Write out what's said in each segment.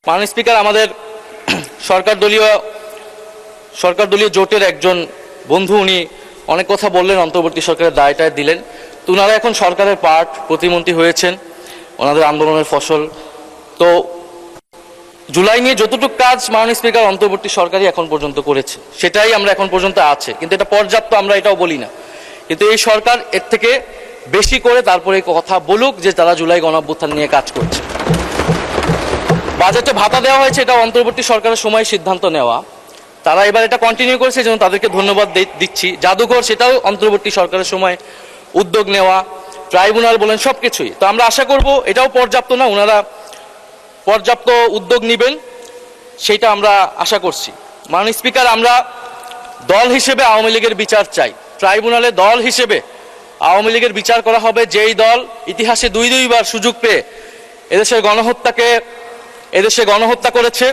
মাননীয় স্পিকার, আমাদের সরকার দলীয় জোটের একজন বন্ধু উনি অনেক কথা বললেন, অন্তর্বর্তী সরকারের দায়টা দিলেন। তো ওনারা এখন সরকারের পার্ট, প্রতিমন্ত্রী হয়েছেন, ওনাদের আন্দোলনের ফসল। তো জুলাই নিয়ে যতটুকু কাজ মাননীয় স্পিকার অন্তর্বর্তী সরকারই এখন পর্যন্ত করেছে, সেটাই আমরা এখন পর্যন্ত আছে, কিন্তু এটা পর্যাপ্ত আমরা এটাও বলি না। কিন্তু এই সরকার এর থেকে বেশি করে তারপরে কথা বলুক যে তারা জুলাই গণঅভ্যুত্থান নিয়ে কাজ করছে। বাজেটে ভাতা দেওয়া হয়েছে, এটা অন্তর্বর্তী সরকারের সময় সিদ্ধান্ত নেওয়া, তারা এবার এটা কন্টিনিউ করেছে, যেন তাদেরকে ধন্যবাদ দিচ্ছি। জাদুঘর, সেটাও অন্তর্বর্তী সরকারের সময় উদ্যোগ নেওয়া, ট্রাইব্যুনাল বলেন, সবকিছুই। তো আমরা আশা করব এটাও পর্যাপ্ত না, ওনারা পর্যাপ্ত উদ্যোগ নেবেন, সেটা আমরা আশা করছি। মাননীয় স্পিকার, আমরা দল হিসেবে আওয়ামী লীগের বিচার চাই। ট্রাইব্যুনালে দল হিসেবে আওয়ামী লীগের বিচার করা হবে, যেই দল ইতিহাসে দুইবার সুযোগ পেয়ে এদেশের গণহত্যা করেছে,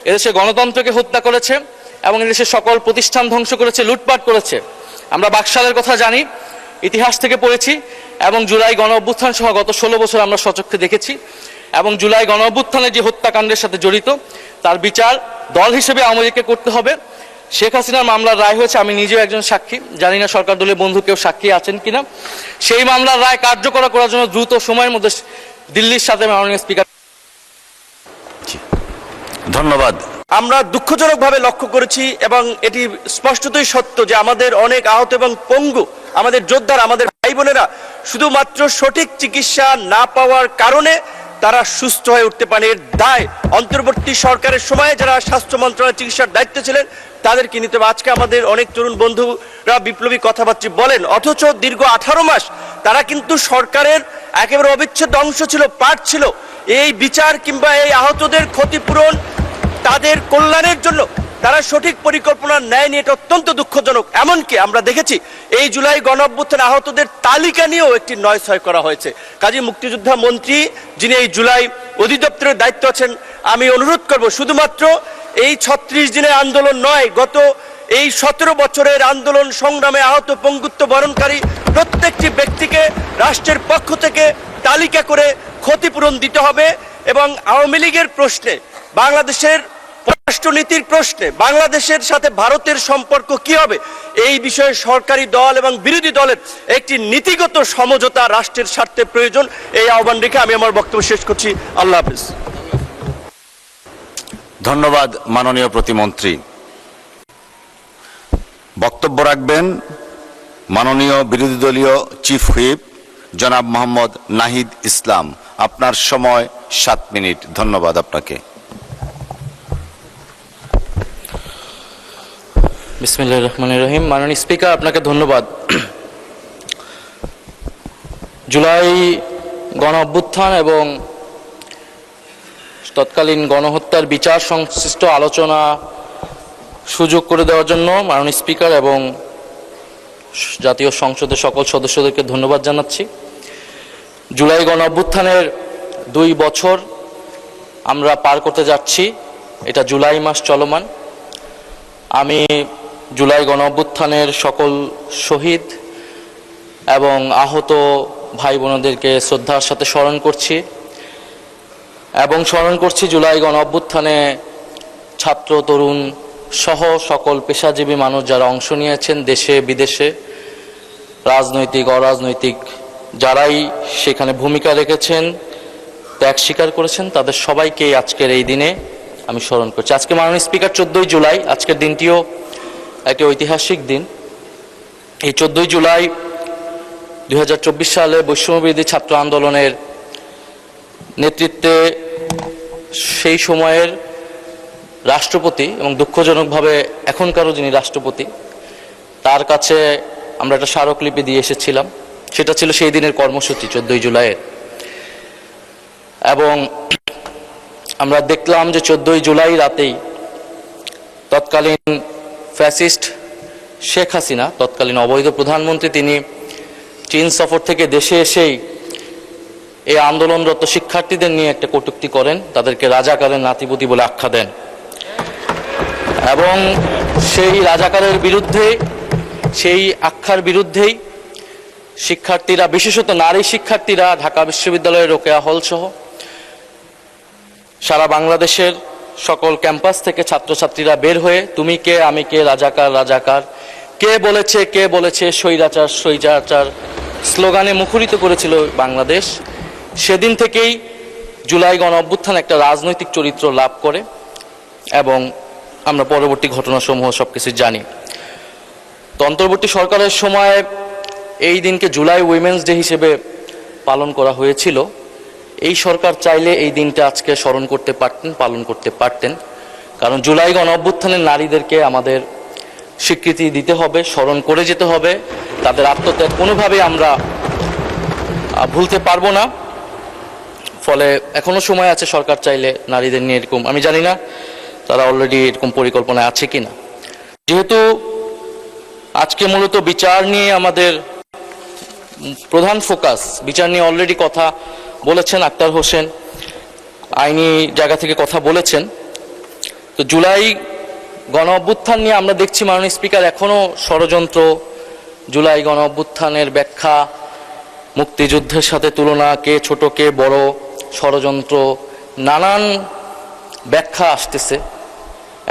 এদেশে গণতন্ত্রকে হত্যা করেছে এবং এদেশের সকল প্রতিষ্ঠান ধ্বংস করেছে, লুটপাট করেছে। আমরা বাকশালের কথা জানি, ইতিহাস থেকে পড়েছি, এবং জুলাই গণঅভ্যুত্থান সহ গত 16 বছর আমরা সচক্ষে দেখেছি। এবং জুলাই গণঅভ্যুত্থানের যে হত্যাকাণ্ডের সাথে জড়িত, তার বিচার দল হিসেবে আওয়ামী লীগকে করতে হবে। শেখ হাসিনার মামলার রায় হয়েছে, আমি নিজেও একজন সাক্ষী, জানি না সরকার দলের বন্ধু কেউ সাক্ষী আছেন কিনা। সেই মামলার রায় কার্যকর করার জন্য দ্রুত সময়ের মধ্যে দিল্লির সাথে মাননীয় স্পিকার। ধন্যবাদ। আমরা দুঃখজনকভাবে লক্ষ্য করেছি এবং এটি স্পষ্টতই সত্য যে আমাদের অনেক আহত এবং পঙ্গু আমাদের যোদ্ধারা, আমাদের ভাই বোনেরা শুধুমাত্র সঠিক চিকিৎসা না পাওয়ার কারণে তারা সুস্থ হয়ে উঠতে পারে। এর দায় অন্তর্বর্তী সরকারের সময়ে যারা স্বাস্থ্য মন্ত্রণালয়ের চিকিৎসার দায়িত্বে ছিলেন তাদেরকে নিতে হবে। আজকে আমাদের অনেক তরুণ বন্ধুরা বিপ্লবী কথাবার্তা বলেন, অথচ দীর্ঘ 18 মাস তারা কিন্তু সরকারের একেবারে অবিচ্ছেদ্য অংশ ছিল, পার্ট ছিল। এই বিচার কিংবা এই আহতদের ক্ষতিপূরণ, তাদের কল্যাণের জন্য তারা সঠিক পরিকল্পনা নেয়নি, এটা অত্যন্ত দুঃখজনক। এমনকি আমরা দেখেছি এই জুলাই গণঅভ্যুত্থান আহতদের তালিকা নিয়েও একটি নয়-ছয় করা হয়েছে। কাজী মুক্তিযোদ্ধা মন্ত্রী, যিনি এই জুলাই অধিদপ্তরের দায়িত্ব আছেন, আমি অনুরোধ করব শুধুমাত্র এই 36 দিনের আন্দোলন নয়, গত এই 17 বছরের আন্দোলন সংগ্রামে আহত পঙ্গুত্ব বরণকারী প্রত্যেকটি ব্যক্তিকে রাষ্ট্রের পক্ষ থেকে তালিকা করে ক্ষতিপূরণ দিতে হবে। এবং আওয়ামী লীগের প্রশ্নে, বাংলাদেশের পররাষ্ট্রনীতির প্রশ্নে বাংলাদেশের সাথে ভারতের সম্পর্ক কি হবে, এই বিষয়ে সরকারি দল এবং বিরোধী দলের একটি নীতিগত সমঝোতা রাষ্ট্রের স্বার্থে প্রয়োজন। এই আহ্বান রেখে আমি আমার বক্তব্য শেষ করছি। আল্লাহ হাফেজ। ধন্যবাদ মাননীয় প্রতিমন্ত্রী। বক্তব্য রাখবেন মাননীয় বিরোধী দলীয় চিফ হুইপ জনাব মোহাম্মদ নাহিদ ইসলাম। আপনার সময় 7 মিনিট। ধন্যবাদ আপনাকে। বিসমিল্লাহির রহমানির রহিম। মাননীয় স্পিকার, আপনাকে ধন্যবাদ। জুলাই গণঅভ্যুত্থান এবং তৎকালীন গণহত্যার বিচার সংশ্লিষ্ট আলোচনা সুযোগ করে দেওয়ার জন্য মাননীয় স্পিকার এবং জাতীয় সংসদের সকল সদস্যদেরকে ধন্যবাদ জানাচ্ছি। জুলাই গণঅভ্যুত্থানের 2 বছর আমরা পার করতে যাচ্ছি, এটা জুলাই মাস চলমান। আমি জুলাই গণঅভ্যুত্থানের সকল শহীদ এবং আহত ভাই বোনদেরকে শ্রদ্ধার সাথে স্মরণ করছি এবং স্মরণ করছি জুলাই গণঅভ্যুত্থানে ছাত্র, তরুণ সহ সকল পেশাজীবী মানুষ যারা অংশ নিয়েছেন, দেশে বিদেশে, রাজনৈতিক অরাজনৈতিক যারাই সেখানে ভূমিকা রেখেছেন, ত্যাগ স্বীকার করেছেন, তাদের সবাইকেই আজকের এই দিনে আমি স্মরণ করছি। আজকে মাননীয় স্পিকার 14 জুলাই, আজকের দিনটিও একটি ঐতিহাসিক দিন। এই 14 জুলাই 2024 সালে বৈষম্যবিরোধী ছাত্র আন্দোলনের নেতৃত্বে সেই সময়ের রাষ্ট্রপতি এবং দুঃখজনকভাবে এখনকারও যিনি রাষ্ট্রপতি, তার কাছে আমরা একটা স্মারকলিপি দিয়ে এসেছিলাম। সেটা ছিল সেই দিনের কর্মসূচি 14 জুলাইয়ের। এবং আমরা দেখলাম যে 14 জুলাই রাতেই তৎকালীন ফ্যাসিস্ট শেখ হাসিনা, তৎকালীন অবৈধ প্রধানমন্ত্রী, তিনি চীন সফর থেকে দেশে এসেই এই আন্দোলনরত শিক্ষার্থীদের নিয়ে একটা কটূক্তি করেন, তাদেরকে রাজাকারের নাতিপুতি বলে আখ্যা দেন। এবং সেই রাজাকারের বিরুদ্ধে, সেই আখ্যার বিরুদ্ধেই শিক্ষার্থীরা, বিশেষত নারী শিক্ষার্থীরা ঢাকা বিশ্ববিদ্যালয়ের রোকেয়া হল সহ সারা বাংলাদেশের সকল ক্যাম্পাস থেকে ছাত্রছাত্রীরা বের হয়ে তুমি কে আমি কে রাজাকার রাজাকার কে বলেছে স্বৈরাচার স্বৈরাচার স্লোগানে মুখরিত করেছিল বাংলাদেশ। সেদিন থেকেই জুলাই গণ অভ্যুত্থান একটা রাজনৈতিক চরিত্র লাভ করে এবং আমরা পরবর্তী ঘটনাসমূহ সবকিছু জানি। তো অন্তর্বর্তী সরকারের সময় এই দিনকে জুলাই উইমেন্স ডে হিসেবে পালন করা হয়েছিল। এই সরকার চাইলে এই দিনটা আজকে স্মরণ করতে পারতেন, পালন করতে পারতেন, কারণ জুলাই গণ অভ্যুত্থানের নারীদেরকে আমাদের স্বীকৃতি দিতে হবে, স্মরণ করে যেতে হবে। তাদের আত্মত্যাগ কোনোভাবে আমরা ভুলতে পারবো না। ফলে এখনো সময় আছে সরকার চাইলে নারীদের নিয়ে এরকম, আমি জানি না তারা অলরেডি এরকম পরিকল্পনায় আছে কিনা। যেহেতু আজকে মূলত বিচার নিয়ে আমাদের প্রধান ফোকাস, বিচার নিয়ে অলরেডি কথা বলেছেন আক্তার হোসেন, আইনি জায়গা থেকে কথা বলেছেন। তো জুলাই গণ অভ্যুত্থান নিয়ে আমরা দেখছি মাননীয় স্পিকার এখনো ষড়যন্ত্র, জুলাই গণ অভ্যুত্থানের ব্যাখ্যা, মুক্তিযুদ্ধের সাথে তুলনা, কে ছোট কে বড়, ষড়যন্ত্র, নানান ব্যাখ্যা আসতেছে।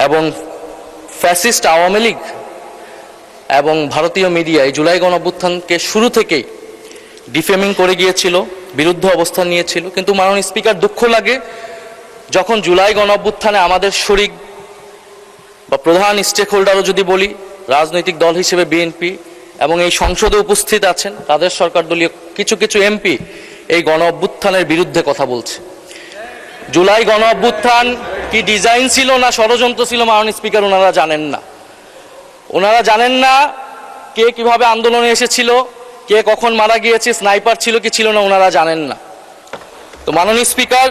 এবং ফ্যাসিস্ট আওয়ামী লীগ এবং ভারতীয় মিডিয়া এই জুলাই গণ অভ্যুত্থানকে শুরু থেকেই ডিফেমিং করে গিয়েছিল, বিরুদ্ধ অবস্থান নিয়েছিল। কিন্তু মাননীয় স্পিকার দুঃখ লাগে যখন জুলাই গণ অভ্যুত্থানে আমাদের শরিক বা প্রধান স্টেক হোল্ডারও যদি বলি, রাজনৈতিক দল হিসেবে বিএনপি এবং এই সংসদে উপস্থিত আছেন তাদের সরকার দলীয় কিছু কিছু এমপি এই গণ অভ্যুত্থানের বিরুদ্ধে কথা বলছে। জুলাই গণ অভ্যুত্থান কি ডিজাইন ছিল না ষড়যন্ত্র ছিল মাননীয় স্পিকার ওনারা জানেন না। ওনারা জানেন না কে কিভাবে আন্দোলনে এসেছিল, কে কখন মারা গিয়েছে, স্নাইপার ছিল কি ছিল না, ওনারা জানেন না। তো মাননীয় স্পিকার,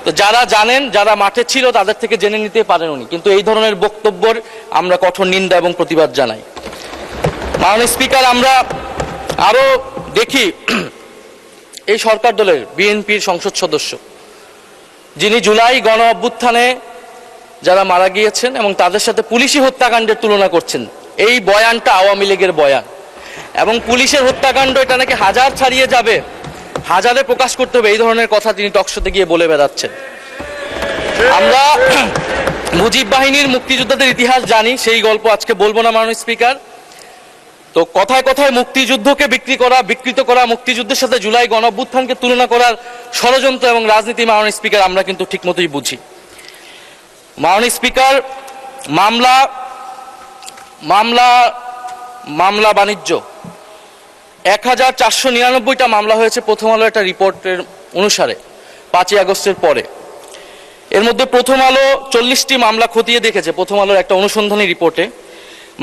তো যারা জানেন, যারা মাঠে ছিল তাদের থেকে জেনে নিতে পারেন উনি, কিন্তু এই ধরনের বক্তব্যের আমরা কঠোর নিন্দা এবং প্রতিবাদ জানাই। মাননীয় স্পিকার, আমরা আরো দেখি এই সরকার দলের বিএনপির সংসদ সদস্য যিনি জুলাই গণ অভ্যুত্থানে যারা মারা গিয়েছেন এবং তাদের সাথে পুলিশি হত্যাকাণ্ডের তুলনা করছেন। এই বয়ানটা আওয়ামী লীগের বয়ান এবং পুলিশের হত্যাকাণ্ড এটা নাকি হাজার ছাড়িয়ে যাবে, হাজারে প্রকাশ করতে হবে, এই ধরনের কথা তিনি টকশোতে গিয়ে বলে বেড়াচ্ছেন। আমরা মুজিব বাহিনীর মুক্তিযোদ্ধাদের ইতিহাস জানি, সেই গল্প আজকে বলবো না মাননীয় স্পিকার। তো কথায় কথায় মুক্তিযুদ্ধকে বিকৃত করা, মুক্তিযুদ্ধের সাথে জুলাই গণ অভ্যুত্থানকে তুলনা করার ষড়যন্ত্র এবং রাজনীতি মাননীয় স্পিকার আমরা কিন্তু ঠিকমতোই বুঝি। মাননীয় স্পিকার, মামলা বাণিজ্য 1499টা মামলা হয়েছে প্রথম আলো একটা রিপোর্টের অনুসারে 5ই আগস্টের পরে। এর মধ্যে প্রথম আলো 40টি মামলা খতিয়ে দেখেছে প্রথম আলোর একটা অনুসন্ধানী রিপোর্টে।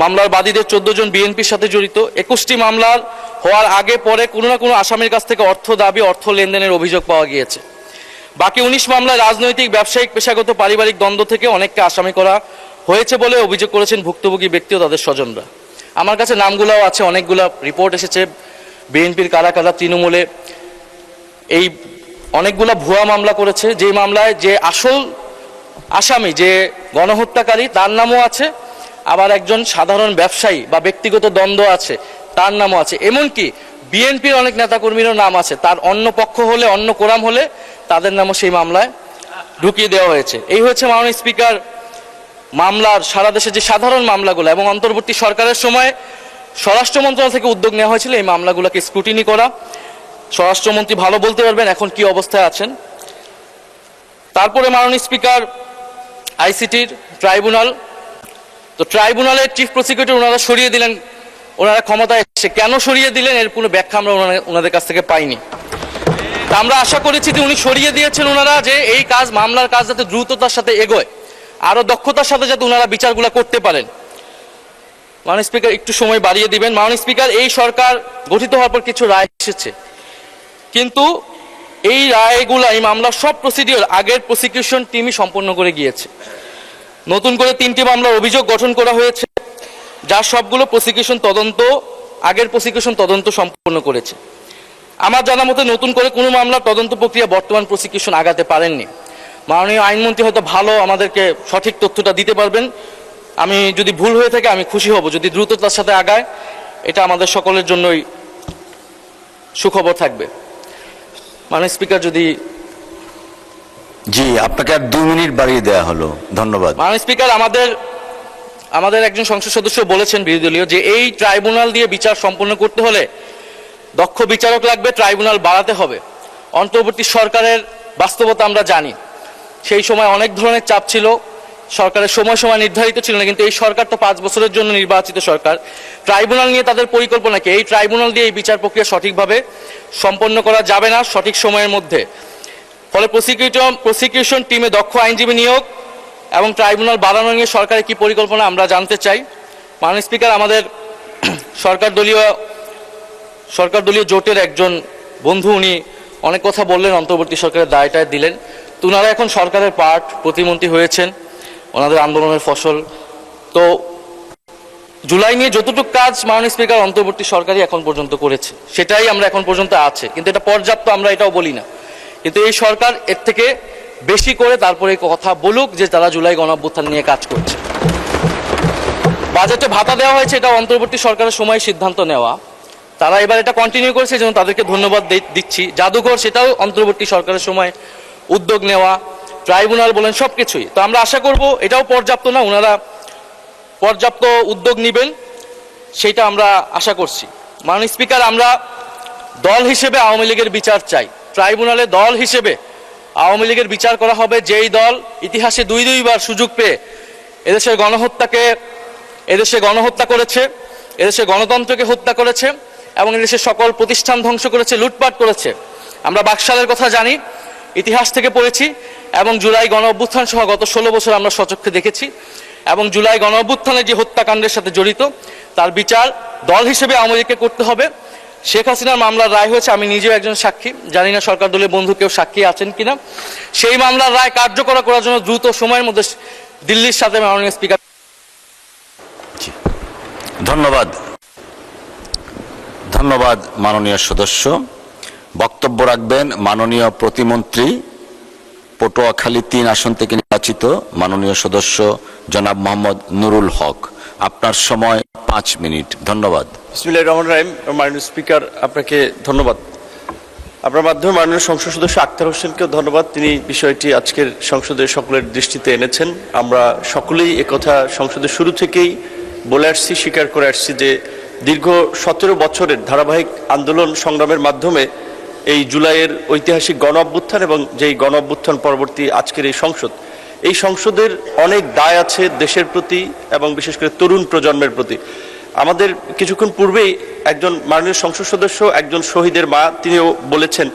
মামলার বাদীদের 14 জন বিএনপির সাথে জড়িত। 21টি মামলার হওয়ার আগে পরে কোনো না কোনো আসামির কাছ থেকে অর্থ দাবি, অর্থ লেনদেনের অভিযোগ পাওয়া গিয়েছে। বাকি 19 মামলায় রাজনৈতিক, ব্যবসায়িক, পেশাগত, পারিবারিক দ্বন্দ্ব থেকে অনেককে আসামি করা হয়েছে বলে অভিযোগ করেছেন ভুক্তভোগী ব্যক্তি ও তাদের স্বজনরা। আমার কাছে নামগুলোও আছে, অনেকগুলো রিপোর্ট এসেছে বিএনপির কারা কারা তৃণমূলে এই অনেকগুলো ভুয়া মামলা করেছে, যে মামলায় যে আসল আসামি, যে গণহত্যাকারী তার নামও আছে, আবার একজন সাধারণ ব্যবসায়ী বা ব্যক্তিগত দ্বন্দ্ব আছে তার নামও আছে। এমনকি বিএনপির অনেক নেতাকর্মীরও নাম আছে, তার অন্য পক্ষ হলে, অন্য কোরাম হলে তাদের নামও সেই মামলায় ঢুকিয়ে দেওয়া হয়েছে। এই হচ্ছে মাননীয় স্পিকার মামলার সারা দেশে যে সাধারণ মামলাগুলো, এবং অন্তর্বর্তী সরকারের সময় স্বরাষ্ট্র মন্ত্রণালয় থেকে উদ্যোগ নেওয়া হয়েছিল এই মামলাগুলোকে স্ক্রুটিনি করা। স্বরাষ্ট্রমন্ত্রী ভালো বলতে পারবেন এখন কি অবস্থায় আছেন। তারপরে মাননীয় স্পিকার আইসিটির ট্রাইব্যুনাল, তো ট্রাইব্যুনালের চিফ প্রসিকিউটর ওনারা সরিয়ে দিলেন, ওনারা ক্ষমতায় এসে কেন সরিয়ে দিলেন এর কোনো ব্যাখ্যা আমরা ওনাদের কাছ থেকে পাইনি। তা আমরা আশা করেছি যে উনি সরিয়ে দিয়েছেন ওনারা, যে এই কাজ, মামলার কাজ যাতে দ্রুততার সাথে এগোয়, আরো দক্ষতার সাথে যাতে ওনারা বিচারগুলো করতে পারেন। মাননীয় স্পিকার একটু সময় বাড়িয়ে দিবেন। মাননীয় স্পিকার, এই সরকার গঠিত হওয়ার পর কিছু রায় এসেছে, কিন্তু এই রায়গুলা, এই মামলার সব প্রসিডিওর আগের প্রসিকিউশন টিমই সম্পন্ন করে গিয়েছে। নতুন করে 3টি মামলার অভিযোগ গঠন করা হয়েছে, যার সবগুলো প্রসিকিউশন তদন্ত, আগের প্রসিকিউশন তদন্ত সম্পন্ন করেছে। আমার জানা মতে নতুন করে কোনো মামলার তদন্ত প্রক্রিয়া বর্তমান প্রসিকিউশন আগাতে পারেননি। মাননীয় আইনমন্ত্রী হয়তো ভালো আমাদেরকে সঠিক তথ্যটা দিতে পারবেন, আমি যদি ভুল হয়ে থাকে আমি খুশি হব যদি দ্রুততার সাথে আগায়, এটা আমাদের সকলের জন্যই সুখবর থাকবে। মাননীয় স্পিকার, যদি জি, আপনাকে আর 2 মিনিট বাড়িয়ে দেওয়া হলো, ধন্যবাদ। মাননীয় স্পিকার, আমাদের একজন সংসদ সদস্য বলেছেন বিরোধী দলীয় যে এই ট্রাইব্যুনাল দিয়ে বিচার সম্পন্ন করতে হলে দক্ষ বিচারক লাগবে, ট্রাইব্যুনাল বাড়াতে হবে। অন্তর্বর্তী সরকারের বাস্তবতা আমরা জানি, সেই সময় অনেক ধরনের চাপ ছিল, সরকারের সময় নির্ধারিত ছিল না, কিন্তু এই সরকার তো 5 বছরের জন্য নির্বাচিত সরকার। ট্রাইব্যুনাল নিয়ে তাদের পরিকল্পনা কি? এই ট্রাইব্যুনাল দিয়ে এই বিচার প্রক্রিয়া সঠিকভাবে সম্পন্ন করা যাবে না সঠিক সময়ের মধ্যে। ফলে প্রসিকিউশন টিমে দক্ষ আইনজীবী নিয়োগ এবং ট্রাইব্যুনাল বাড়ানো নিয়ে সরকারের কি পরিকল্পনা আমরা জানতে চাই। মাননীয় স্পিকার, আমাদের সরকার দলীয় জোটের একজন বন্ধু, উনি অনেক কথা বললেন, অন্তর্বর্তী সরকারের দায়টায় দিলেন। তো ওনারা এখন সরকারের পার্ট, প্রতিমন্ত্রী হয়েছেন, ওনাদের আন্দোলনের ফসল। তো জুলাই নিয়ে যতটুকু কাজ মাননীয় স্পিকার অন্তর্বর্তী সরকারই এখন পর্যন্ত করেছে, সেটাই আমরা এখন পর্যন্ত আছে, কিন্তু এটা পর্যাপ্ত আমরা এটাও বলি না। কিন্তু এই সরকার এর থেকে বেশি করে তারপরে কথা বলুক যে তারা জুলাই গণঅভ্যুত্থান নিয়ে কাজ করছে। বাজেটে ভাতা দেওয়া হয়েছে, এটা অন্তর্বর্তী সরকারের সময় সিদ্ধান্ত নেওয়া, তারা এবার এটা কন্টিনিউ করেছে, যেমন তাদেরকে ধন্যবাদ দিচ্ছি। জাদুঘর, সেটাও অন্তর্বর্তী সরকারের সময় উদ্যোগ নেওয়া, ট্রাইব্যুনাল বলেন, সবকিছুই। তো আমরা আশা করব এটাও পর্যাপ্ত না, ওনারা পর্যাপ্ত উদ্যোগ নেবেন, সেটা আমরা আশা করছি। মাননীয় স্পিকার, আমরা দল হিসেবে আওয়ামী লীগের বিচার চাই। ট্রাইব্যুনালে দল হিসেবে আওয়ামী লীগের বিচার করা হবে, যেই দল ইতিহাসে দুইবার সুযোগ পেয়ে এদেশে গণহত্যা করেছে, এদেশে গণতন্ত্রকে হত্যা করেছে এবং এদেশের সকল প্রতিষ্ঠান ধ্বংস করেছে, লুটপাট করেছে। আমরা বাকশালের কথা জানি, ইতিহাস থেকে পড়েছি, এবং জুলাই গণঅভ্যুত্থান সহ গত 16 বছর আমরা সচক্ষে দেখেছি। এবং জুলাই গণঅভ্যুত্থানের যে হত্যাকাণ্ডের সাথে জড়িত, তার বিচার দল হিসেবে আওয়ামী লীগকে করতে হবে। শেখ হাসিনার মামলার রায় হয়েছে, আমি নিজেও একজন সাক্ষী, জানি না সরকার দলের বন্ধু কেউ সাক্ষী আছেন কিনা। সেই মামলার রায় কার্যকর করার জন্য দ্রুত সময়ের মধ্যে দিল্লির সাথে মাননীয় স্পিকার। ধন্যবাদ মাননীয় সদস্য। বক্তব্য রাখবেন মাননীয় প্রতিমন্ত্রী, পটুয়াখালী 3 আসন থেকে নির্বাচিত মাননীয় সদস্য জনাব মোহাম্মদ নুরুল হক। আপনার সময় 5 মিনিট। ধন্যবাদ। বিসমিল্লাহির রহমানির রহিম। মাননীয় স্পিকার, আপনাকে ধন্যবাদ। আপনার মাধ্যমে মাননীয় সংসদ সদস্য আক্তার হোসেনকেও ধন্যবাদ, তিনি বিষয়টি আজকের সংসদের সকলের দৃষ্টিতে এনেছেন। আমরা সকলেই একথা সংসদের শুরু থেকেই বলে আসছি, স্বীকার করে আসছি যে দীর্ঘ 17 বছরের ধারাবাহিক আন্দোলন সংগ্রামের মাধ্যমে এই জুলাইয়ের ঐতিহাসিক গণ অভ্যুত্থান এবং যেই গণ অভ্যুত্থান পরবর্তী আজকের এই সংসদের অনেক দায় আছে দেশের প্রতি এবং বিশেষ করে তরুণ প্রজন্মের প্রতি। আমাদের কিছুক্ষণ পূর্বেই একজন মাননীয় সংসদ সদস্য, একজন শহীদের মা, তিনিও বলেছেন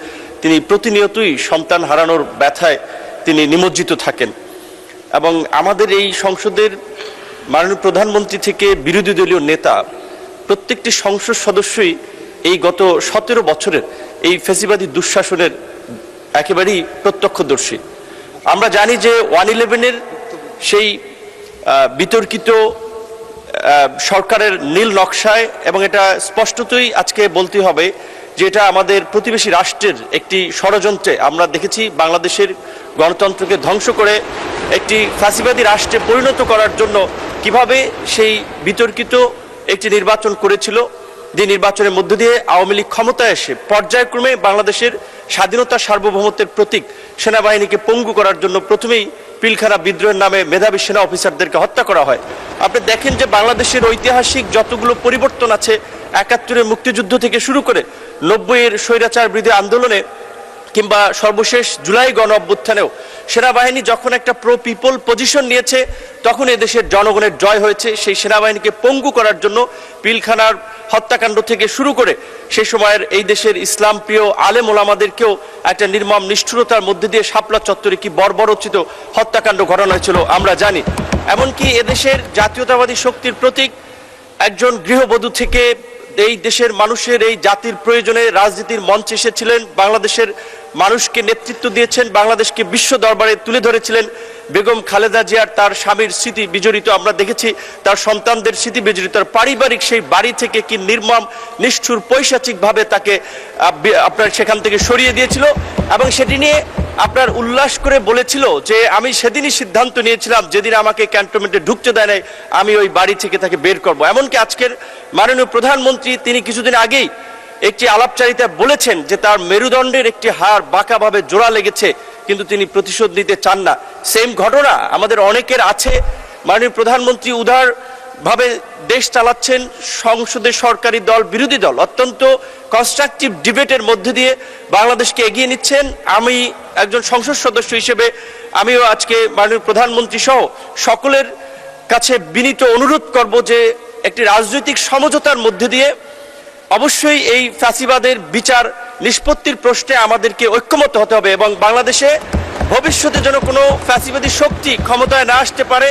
তিনি প্রতিনিয়তই সন্তান হারানোর ব্যথায় তিনি নিমজ্জিত থাকেন। এবং আমাদের এই সংসদের মাননীয় প্রধানমন্ত্রী থেকে বিরোধী দলীয় নেতা, প্রত্যেকটি সংসদ সদস্যই এই গত 17 বছরের এই ফ্যাসিবাদী দুঃশাসনের একেবারেই প্রত্যক্ষদর্শী। আমরা জানি যে 111-এর সেই বিতর্কিত সরকারের নীল নকশায়, এবং এটা স্পষ্টতই আজকে বলতে হবে যে এটা আমাদের প্রতিবেশী রাষ্ট্রের একটি ষড়যন্ত্রে আমরা দেখেছি, বাংলাদেশের গণতন্ত্রকে ধ্বংস করে একটি ফ্যাসিবাদী রাষ্ট্রে পরিণত করার জন্য কিভাবে সেই বিতর্কিত একটি নির্বাচন করেছিল, যে নির্বাচনের মধ্য দিয়ে আওয়ামী লীগ ক্ষমতায় এসে পর্যায়ক্রমে বাংলাদেশের স্বাধীনতা সার্বভৌমত্বের প্রতীক সেনাবাহিনীকে পঙ্গু করার জন্য প্রথমেই পিলখানা বিদ্রোহের নামে মেধাবী সেনা অফিসারদেরকে হত্যা করা হয়। আপনি দেখেন যে বাংলাদেশের ঐতিহাসিক যতগুলো পরিবর্তন আছে, 71-এর মুক্তিযুদ্ধ থেকে শুরু করে 90-এর স্বৈরাচার বিরোধী আন্দোলনে কিংবা সর্বশেষ জুলাই গণ অভ্যুত্থানেও সেনাবাহিনী যখন একটা প্রো পিপল পজিশন নিয়েছে, তখন এদেশের জনগণের জয় হয়েছে। সেই সেনাবাহিনীকে পঙ্গু করার জন্য পিলখানার হত্যাকাণ্ড থেকে শুরু করে সেই সময়ের এই দেশের ইসলাম প্রিয় আলেম ওলামাদেরকেও একটা নির্মম নিষ্ঠুরতার মধ্যে দিয়ে শাপলা চত্বরে কি বর্বরোচিত হত্যাকাণ্ড ঘটানো হয়েছিল আমরা জানি। এমনকি এদেশের জাতীয়তাবাদী শক্তির প্রতীক একজন গৃহবধূ থেকে এই দেশের মানুষের, এই জাতির প্রয়োজনে রাজনীতির মঞ্চে এসেছিলেন, বাংলাদেশের মানুষকে নেতৃত্ব দিয়েছেন, বাংলাদেশকে বিশ্ব দরবারে তুলে ধরেছিলেন বেগম খালেদা জিয়ার, তার স্বামীর স্মৃতি বিজড়িত আমরা দেখেছি, তার সন্তানদের স্মৃতি বিজড়িত পারিবারিক সেই বাড়ি থেকে কি নির্মম নিষ্ঠুর পৈশাচিকভাবে তাকে আপনার সেখান থেকে সরিয়ে দিয়েছিল। এবং সেটি নিয়ে আপনার উল্লাস করে বলেছিল যে আমি সেদিনই সিদ্ধান্ত নিয়েছিলাম, যেদিন আমাকে ক্যান্টনমেন্টে ঢুকতে দেয় নাই, আমি ওই বাড়ি থেকে তাকে বের করব। এমনকি আজকের মাননীয় প্রধানমন্ত্রী তিনি কিছুদিন আগেই একটি আলাপচারিতা বলেছেন যে তার মেরুদণ্ডের একটি হাড় বাঁকাভাবে জোড়া লেগেছে, কিন্তু তিনি প্রতিশোধ নিতে চান না। সেম ঘটনা আমাদের অনেকের আছে। মাননীয় প্রধানমন্ত্রী উদারভাবে দেশ চালাচ্ছেন, সংসদে সরকারি দল বিরোধী দল অত্যন্ত কনস্ট্রাকটিভ ডিবেটের মধ্যে দিয়ে বাংলাদেশকে এগিয়ে নিচ্ছেন। আমি একজন সংসদ সদস্য হিসেবে আমিও আজকে মাননীয় প্রধানমন্ত্রী সহ সকলের কাছে বিনীত অনুরোধ করব যে একটি রাজনৈতিক সমঝোতার মধ্যে দিয়ে অবশ্যই এই ফ্যাসিবাদের বিচার নিষ্পত্তির প্রশ্নে আমাদেরকে ঐক্যমত্য হতে হবে এবং বাংলাদেশে ভবিষ্যতে যেন কোনো ফ্যাসিবাদী শক্তি ক্ষমতায় না আসতে পারে,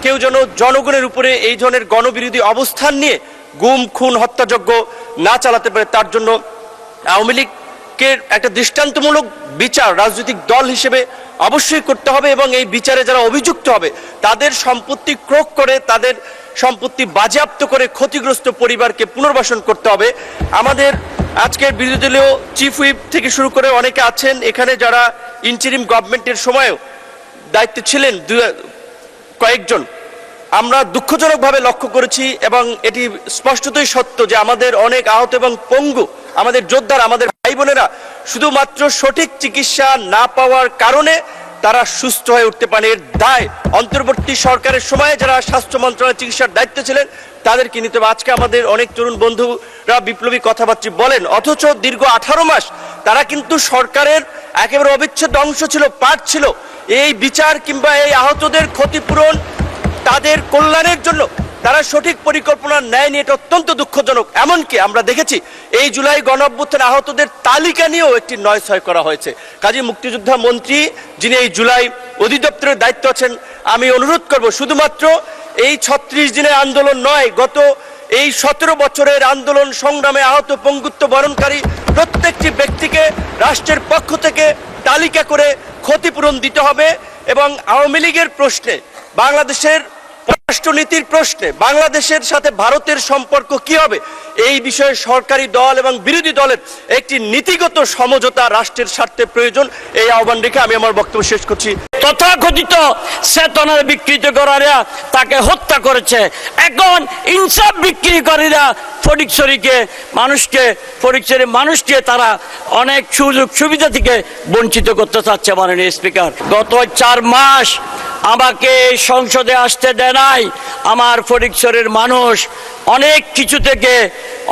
কেউ যেন জনগণের উপরে এই ধরনের গণবিরোধী অবস্থান নিয়ে গুম খুন হত্যাযজ্ঞ না চালাতে পারে। তার জন্য আওয়ামী লীগের একটা দৃষ্টান্তমূলক বিচার রাজনৈতিক দল হিসেবে অবশ্যই করতে হবে এবং এই বিচারে যারা অভিযুক্ত হবে তাদের সম্পত্তি ক্রোক করে, তাদের সম্পত্তি বাজেয়াপ্ত করে ক্ষতিগ্রস্ত পরিবারকে পুনর্বাসন করতে হবে। আমাদের আজকের বিরোধী দলীয় চিফ হুইপ থেকে শুরু করে অনেকে আছেন এখানে যারা ইন্টারিম গভর্নমেন্টের সময়ও দায়িত্বে ছিলেন কয়েকজন। আমরা দুঃখজনকভাবে লক্ষ্য করেছি এবং এটি স্পষ্টতই সত্য যে আমাদের অনেক আহত এবং পঙ্গু আমাদের যোদ্ধারা, আমাদের ভাই বোনেরা শুধুমাত্র সঠিক চিকিৎসা না পাওয়ার কারণে তারা সুস্থ হয়ে উঠতে পারে। এর দায় অন্তর্বর্তী সরকারের সময়ে যারা স্বাস্থ্য মন্ত্রণালয়ের চিকিৎসার দায়িত্বে ছিলেন তাদেরকে নিতে হবে। আজকে আমাদের অনেক তরুণ বন্ধুরা বিপ্লবী কথাবার্তা বলেন, অথচ দীর্ঘ 18 মাস তারা কিন্তু সরকারের একেবারে অবিচ্ছেদ্য অংশ ছিল, পার্ট ছিল। এই বিচার কিংবা এই আহতদের ক্ষতিপূরণ, তাদের কল্যাণের জন্য তারা সঠিক পরিকল্পনা নেয়নি, এটা অত্যন্ত দুঃখজনক। এমনকি আমরা দেখেছি এই জুলাই গণঅভ্যুত্থানে আহতদের তালিকা নিয়েও একটি নয়ছয় করা হয়েছে। কাজী মুক্তিযোদ্ধা মন্ত্রী যিনি এই জুলাই অধিদপ্তরের দায়িত্ব আছেন, আমি অনুরোধ করব শুধুমাত্র এই 36 দিনের আন্দোলন নয়, গত এই 17 বছরের আন্দোলন সংগ্রামে আহত পঙ্গুত্ব বরণকারী প্রত্যেকটি ব্যক্তিকে রাষ্ট্রের পক্ষ থেকে তালিকা করে ক্ষতিপূরণ দিতে হবে এবং আওয়ামী লীগের প্রশ্নে, বাংলাদেশের পররাষ্ট্রনীতির প্রশ্নে বাংলাদেশের সাথে ভারতের সম্পর্ক কি হবে, এই বিষয়ে সরকারি দল এবং বিরোধী দলের একটি নীতিগত সমঝোতা রাষ্ট্রের স্বার্থে প্রয়োজন। এই আহ্বান রেখে আমি আমার বক্তব্য শেষ করছি। তথাকথিত চেতনার বিকৃত করারা তাকে হত্যা করেছে, এখন ইনসাফ বিক্রিকারীরা ফটিকছড়ির মানুষকে তারা অনেক সুযোগ সুবিধা থেকে বঞ্চিত করতে চাচ্ছে। মাননীয় স্পিকার, গত 4 মাস আমাকে সংসদে আসতে দেয় নাই। আমার ফটিকছড়ির মানুষ অনেক কিছু থেকে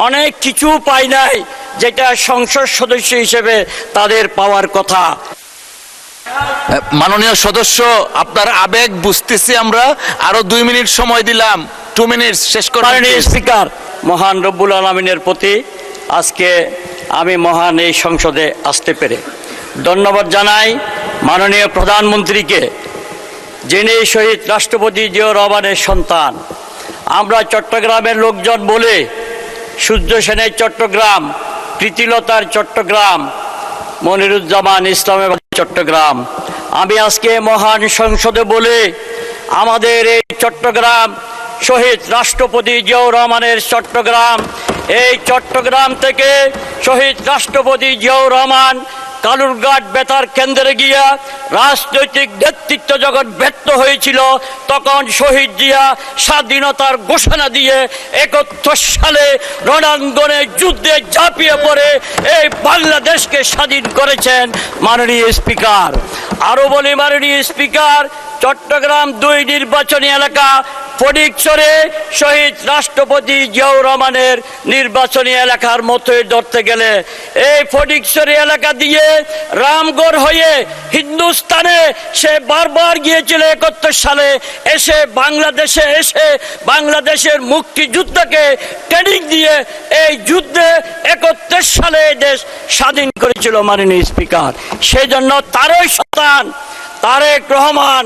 অনেক কিছু পায় নাই, যেটা সংসদ সদস্য হিসেবে তাদের পাওয়ার কথা। মাননীয় সদস্য, আপনার আবেগ বুঝতেছি আমরা, আরো 2 মিনিট সময় দিলাম, 2 মিনিট শেষ করেন। মাননীয় স্পিকার, মহান রব্বুল আলামিনের প্রতি আজকে আমি মহান এই সংসদে আসতে পেরে ধন্যবাদ জানাই মাননীয় প্রধানমন্ত্রীকে, যিনি শহীদ রাষ্ট্রপতি জিয়াউর রহমানের সন্তান। আমরা চট্টগ্রামের লোকজন বলে সূর্য সেনের চট্টগ্রাম, প্রীতিলতার চট্টগ্রাম, মনিরুজ্জামান ইসলামের চট্টগ্রাম। আমি আজকে মহান সংসদে বলে আমাদের এই চট্টগ্রাম শহীদ রাষ্ট্রপতি জিয়াউর রহমানের চট্টগ্রাম, এই চট্টগ্রাম থেকে শহীদ রাষ্ট্রপতি জিয়াউর রহমান কালুরঘাট বেতার কেন্দ্রে গিয়া রাজনৈতিক নেতৃত্ব যখন ব্যর্থ হয়েছিল, তখন শহীদ জিয়া স্বাধীনতার ঘোষণা দিয়ে 71 সালে রণাঙ্গনে যুদ্ধে ঝাঁপিয়ে পড়ে এই বাংলাদেশকে স্বাধীন করেছেন। মাননীয় স্পিকার, আরো বলি মাননীয় স্পিকার, চট্টগ্রাম 2 নির্বাচনী এলাকা ফটিকছড়ি শহীদ রাষ্ট্রপতি জিয়াউর রহমানের নির্বাচনী এলাকার মতোই ধরতে গেলে এই ফটিকছড়ি এলাকা দিয়ে রামগড় হয়ে হিন্দুস্তানে সে বারবার গিয়েছিল। 71 সালে এসে বাংলাদেশের মুক্তিযুদ্ধকে ট্রেনিং দিয়ে এই যুদ্ধে 71 সালে দেশ স্বাধীন করেছিল। মাননীয় স্পিকার, সেই জন্য তারই সন্তান তারেক রহমান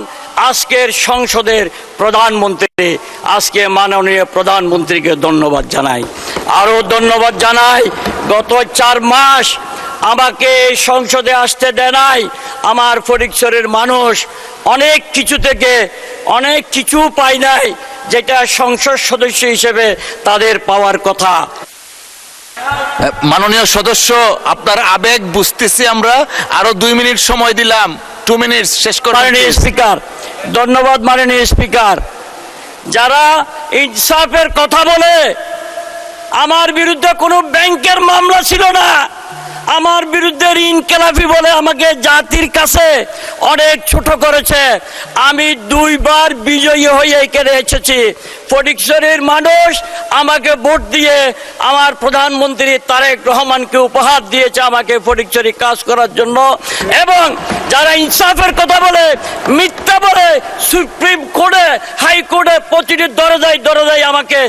আজকের সংসদের প্রধানমন্ত্রী। আজকে মাননীয় প্রধানমন্ত্রীকে ধন্যবাদ জানাই, আরো ধন্যবাদ জানাই। গত 4 মাস আমাকে সংসদে আসতে দেয় নাই। আমার ফটিকছড়ির মানুষ অনেক কিছু থেকে অনেক কিছু পায় নাই, যেটা সংসদ সদস্য হিসেবে তাদের পাওয়ার কথা। মাননীয় সদস্য, আপনার আবেগ বুঝতেছি আমরা, আরো 2 মিনিট সময় দিলাম, 2 মিনিট শেষ করেন। মাননীয় স্পিকার, ধন্যবাদ। মাননীয় স্পিকার, যারা ইনসাফের কথা বলে আমার বিরুদ্ধে কোনো ব্যাংকের মামলা ছিল না। আমার বিরুদ্ধে ঋণ খেলাপি বলে আমাকে জাতির কাছে অনেক ছোট করেছে। আমি 2 বার বিজয়ী হয়ে এখানে এসেছি। ফটিকছড়ির মানুষ আমাকে ভোট দিয়ে আমার প্রধানমন্ত্রী তারেক রহমানকে উপহার দিয়েছে আমাকে ফটিকছড়ি কাজ করার জন্য। এবং যারা ইনসাফের কথা বলে, মিথ্যা বলে, সুপ্রিম কোর্টে, হাইকোর্টে প্রতিটি দরজায় আমাকে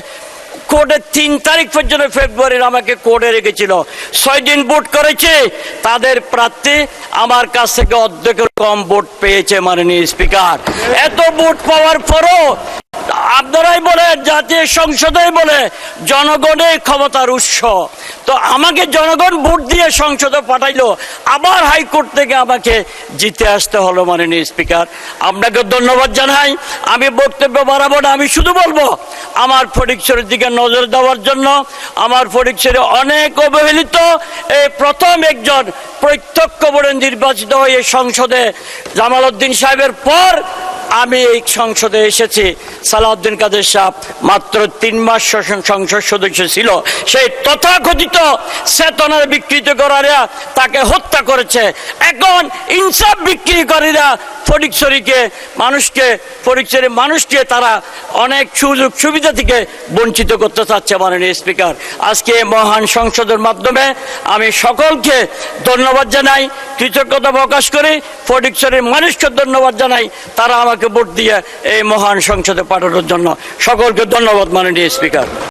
কোর্টে 3 তারিখ পর্যন্ত ফেব্রুয়ারির আমাকে কোর্টে রেখেছিল। 6 দিন ভোট করেছে, তাদের প্রার্থী আমার কাছ থেকে অর্ধেকের কম ভোট পেয়েছে মাননীয় স্পিকার। এত ভোট পাওয়ার পরও আপনারাই বলে, জাতীয় সংসদে বলে জনগণের ক্ষমতার উৎস। তো আমাকে জনগণ ভোট দিয়ে সংসদে পাঠাইলো, আবার হাইকোর্ট থেকে আমাকে জিতে আসতে হলো মাননীয় স্পিকার। আপনাকে ধন্যবাদ জানাই। আমি বক্তব্য বাড়াবো না, আমি শুধু বলবো আমার ফটিকছড়ির দিকে নজর দেওয়ার জন্য। আমার ফটিকছড়ি অনেক অবহেলিত, এই প্রথম একজন প্রত্যক্ষ ভোটে নির্বাচিত হয়ে সংসদে জামাল উদ্দিন সাহেবের পর আমি এই সংসদে এসেছি। সালাউদ্দিন কাদের সাহেব মাত্র 3 মাস সংসদ সদস্য ছিল, সেই তথাকথিত চেতনার বিকৃতকারীরা তাকে হত্যা করেছে। এখন ইনসাফ বিক্রিকারীরা ফটিকছড়ির মানুষকে তারা অনেক সুযোগ সুবিধা থেকে বঞ্চিত করতে চাচ্ছে মাননীয় স্পিকার। আজকে এই মহান সংসদের মাধ্যমে আমি সকলকে ধন্যবাদ জানাই, কৃতজ্ঞতা প্রকাশ করি। ফটিকছড়ির মানুষকে ধন্যবাদ জানাই, তারা আমাকে ভোট দিয়ে এই মহান সংসদে পাঠানোর জন্য। সকলকে ধন্যবাদ মাননীয় স্পিকার।